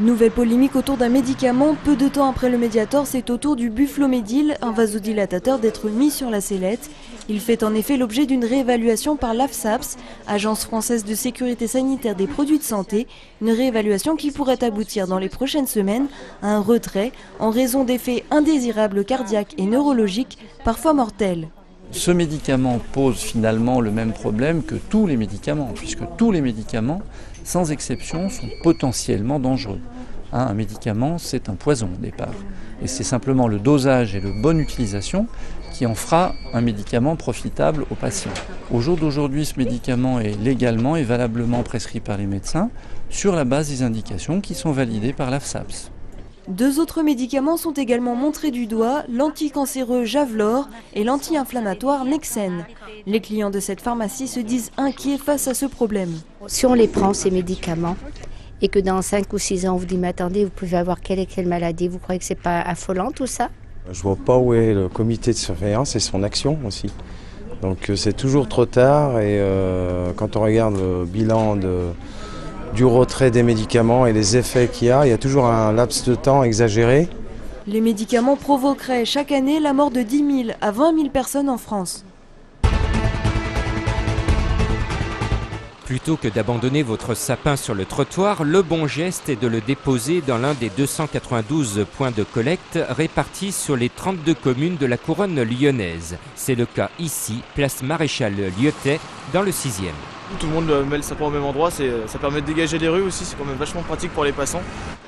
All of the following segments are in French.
Nouvelle polémique autour d'un médicament. Peu de temps après le Mediator, c'est au tour du Buflomédil, un vasodilatateur, d'être mis sur la sellette. Il fait en effet l'objet d'une réévaluation par l'AFSAPS, Agence française de sécurité sanitaire des produits de santé. Une réévaluation qui pourrait aboutir dans les prochaines semaines à un retrait en raison d'effets indésirables cardiaques et neurologiques, parfois mortels. Ce médicament pose finalement le même problème que tous les médicaments, puisque tous les médicaments, sans exception, sont potentiellement dangereux. Un médicament, c'est un poison au départ. Et c'est simplement le dosage et la bonne utilisation qui en fera un médicament profitable aux patients. Au jour d'aujourd'hui, ce médicament est légalement et valablement prescrit par les médecins sur la base des indications qui sont validées par l'AFSAPS. Deux autres médicaments sont également montrés du doigt, l'anticancéreux Javlor et l'anti-inflammatoire Nexen. Les clients de cette pharmacie se disent inquiets face à ce problème. Si on les prend, ces médicaments, et que dans 5 ou 6 ans, on vous dit « mais attendez, vous pouvez avoir quelle et quelle maladie ?» Vous croyez que c'est pas affolant tout ça? Je vois pas où est le comité de surveillance et son action aussi. Donc c'est toujours trop tard et quand on regarde le bilan du retrait des médicaments et les effets qu'il y a toujours un laps de temps exagéré. Les médicaments provoqueraient chaque année la mort de 10 000 à 20 000 personnes en France. Plutôt que d'abandonner votre sapin sur le trottoir, le bon geste est de le déposer dans l'un des 292 points de collecte répartis sur les 32 communes de la couronne lyonnaise. C'est le cas ici, place Maréchal Lyotet, dans le 6e. Tout le monde met le sapin au même endroit, ça permet de dégager les rues aussi, c'est quand même vachement pratique pour les passants.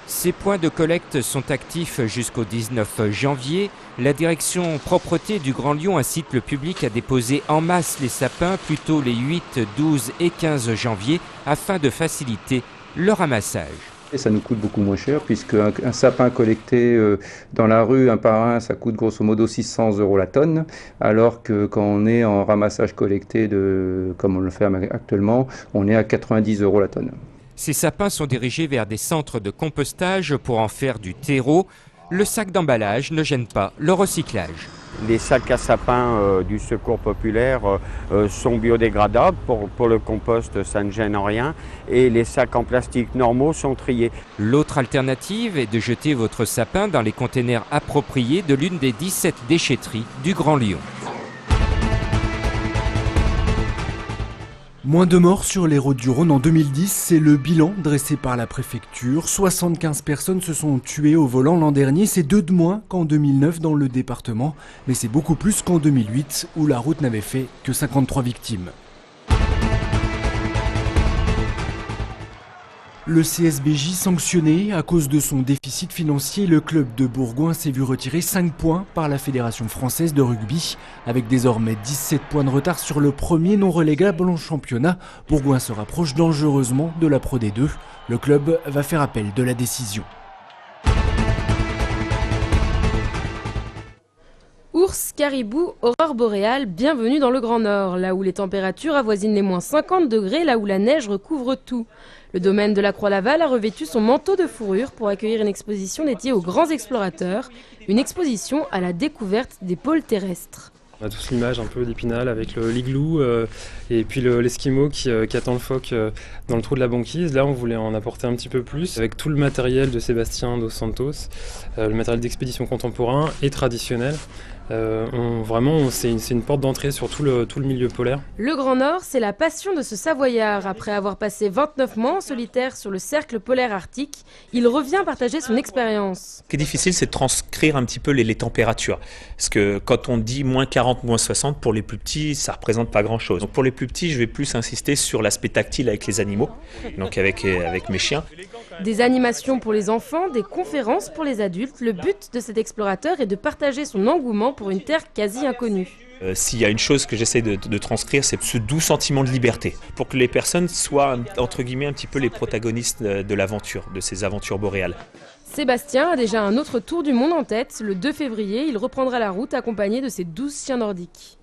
Ces points de collecte sont actifs jusqu'au 19 janvier. La direction propreté du Grand Lyon incite le public à déposer en masse les sapins plutôt les 8, 12 et 15 janvier afin de faciliter le ramassage. Et ça nous coûte beaucoup moins cher puisque un sapin collecté dans la rue, un par un, ça coûte grosso modo 600 € la tonne, alors que quand on est en ramassage collecté, comme on le fait actuellement, on est à 90 € la tonne. Ces sapins sont dirigés vers des centres de compostage pour en faire du terreau. Le sac d'emballage ne gêne pas le recyclage. Les sacs à sapin du Secours populaire sont biodégradables. Pour le compost, ça ne gêne en rien. Et les sacs en plastique normaux sont triés. L'autre alternative est de jeter votre sapin dans les containers appropriés de l'une des 17 déchetteries du Grand Lyon. Moins de morts sur les routes du Rhône en 2010, c'est le bilan dressé par la préfecture. 75 personnes se sont tuées au volant l'an dernier, c'est 2 de moins qu'en 2009 dans le département, mais c'est beaucoup plus qu'en 2008 où la route n'avait fait que 53 victimes. Le CSBJ sanctionné à cause de son déficit financier, le club de Bourgoin s'est vu retirer 5 points par la Fédération française de rugby. Avec désormais 17 points de retard sur le premier non relégable en championnat, Bourgoin se rapproche dangereusement de la Pro D2. Le club va faire appel de la décision. Ours, caribou, aurore boréale, bienvenue dans le Grand Nord, là où les températures avoisinent les moins 50 degrés, là où la neige recouvre tout. Le domaine de la Croix-Laval a revêtu son manteau de fourrure pour accueillir une exposition dédiée aux grands explorateurs, une exposition à la découverte des pôles terrestres. On a tous l'image un peu d'Épinal avec l'igloo et puis l'esquimau qui attend le phoque dans le trou de la banquise. Là, on voulait en apporter un petit peu plus avec tout le matériel de Sébastien dos Santos, le matériel d'expédition contemporain et traditionnel. C'est une porte d'entrée sur tout le milieu polaire. Le Grand Nord, c'est la passion de ce Savoyard. Après avoir passé 29 mois en solitaire sur le cercle polaire arctique, il revient partager son expérience. Ce qui est difficile, c'est de transcrire un petit peu les températures. Parce que quand on dit moins 40, moins 60, pour les plus petits, ça ne représente pas grand-chose. Donc pour les plus petits, je vais plus insister sur l'aspect tactile avec les animaux, donc avec mes chiens. Des animations pour les enfants, des conférences pour les adultes. Le but de cet explorateur est de partager son engouement pour une terre quasi inconnue. S'il y a une chose que j'essaie de transcrire, c'est ce doux sentiment de liberté, pour que les personnes soient, entre guillemets, un petit peu les protagonistes de l'aventure, de ces aventures boréales. Sébastien a déjà un autre tour du monde en tête. Le 2 février, il reprendra la route accompagné de ses 12 chiens nordiques.